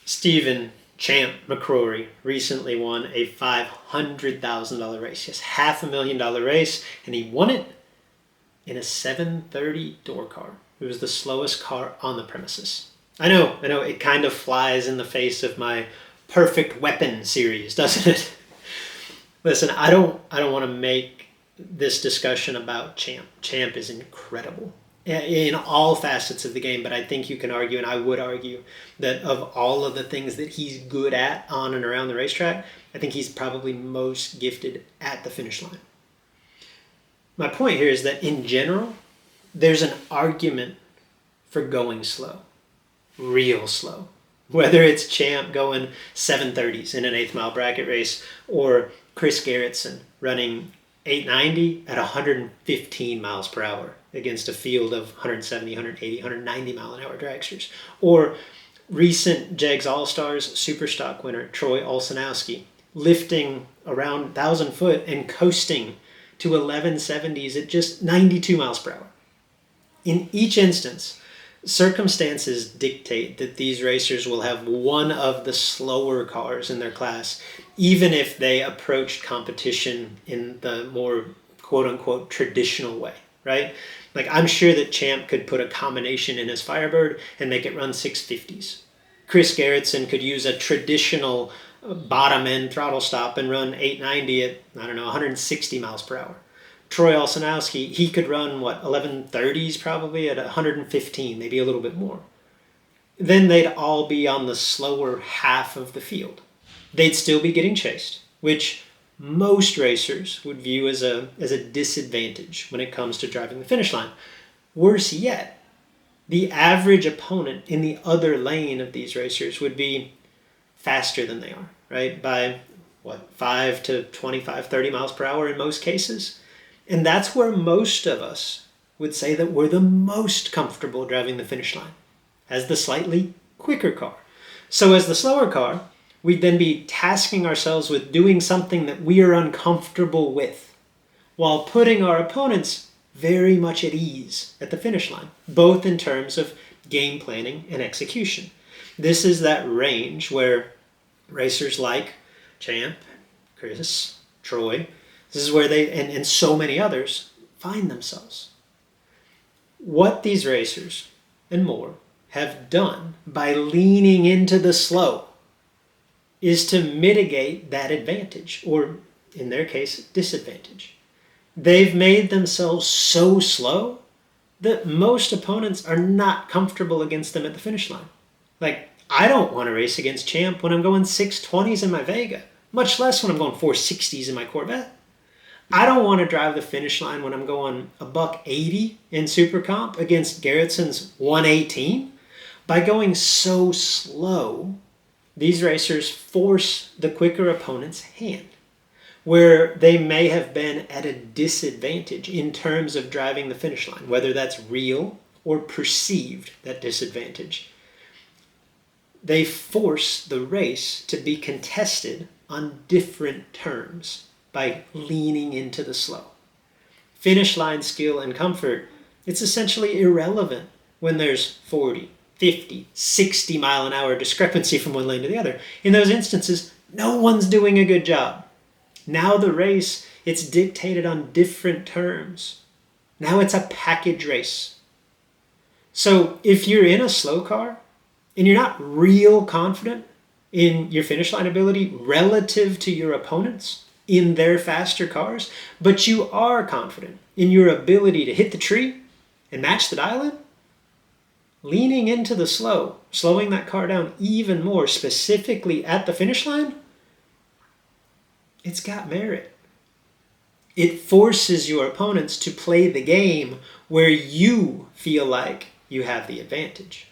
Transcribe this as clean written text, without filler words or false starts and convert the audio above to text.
Stephen Champ McCrory recently won a $500,000 race. Yes, $500,000 race, and he won it in a 730 door car. It was the slowest car on the premises. I know, it kind of flies in the face of my Perfect Weapon series, doesn't it? Listen, I don't want to make this discussion about Champ. Champ is incredible in all facets of the game, but I think you can argue, and I would argue, that of all of the things that he's good at on and around the racetrack, I think he's probably most gifted at the finish line. My point here is that in general, there's an argument for going slow, real slow. Whether it's Champ going 730s in an 8th mile bracket race, or Chris Gerritsen running 890 at 115 miles per hour against a field of 170, 180, 190 mile an hour dragsters. Or recent JEGS All-Stars Superstock winner Troy Olszanowski lifting around 1,000 foot and coasting to 1170s at just 92 miles per hour. In each instance, circumstances dictate that these racers will have one of the slower cars in their class, even if they approach competition in the more quote-unquote traditional way, right? Like, I'm sure that Champ could put a combination in his Firebird and make it run 650s. Chris Gerritsen could use a traditional bottom-end throttle stop and run 890 at, 160 miles per hour. Troy Olszanowski, he could run, 1130s probably at 115, maybe a little bit more. Then they'd all be on the slower half of the field. They'd still be getting chased, which most racers would view as a disadvantage when it comes to driving the finish line. Worse yet, the average opponent in the other lane of these racers would be faster than they are, right? By 5 to 25, 30 miles per hour in most cases. And that's where most of us would say that we're the most comfortable driving the finish line, as the slightly quicker car. So as the slower car, we'd then be tasking ourselves with doing something that we are uncomfortable with, while putting our opponents very much at ease at the finish line, both in terms of game planning and execution. This is that range where racers like Champ, Chris, Troy, this is where they, and so many others, find themselves. What these racers, and more, have done by leaning into the slow is to mitigate that advantage, or in their case, disadvantage. They've made themselves so slow that most opponents are not comfortable against them at the finish line. Like, I don't want to race against Champ when I'm going 620s in my Vega, much less when I'm going 460s in my Corvette. I don't want to drive the finish line when I'm going a $180 in Super Comp against Gerritsen's 118. By going so slow, these racers force the quicker opponent's hand, where they may have been at a disadvantage in terms of driving the finish line, whether that's real or perceived, that disadvantage. They force the race to be contested on different terms by leaning into the slow. Finish line skill and comfort, it's essentially irrelevant when there's 40, 50, 60 mile an hour discrepancy from one lane to the other. In those instances, no one's doing a good job. Now the race, it's dictated on different terms. Now it's a package race. So if you're in a slow car and you're not real confident in your finish line ability relative to your opponents in their faster cars, but you are confident in your ability to hit the tree and match the dial in, leaning into the slow, slowing that car down even more, specifically at the finish line, it's got merit. It forces your opponents to play the game where you feel like you have the advantage.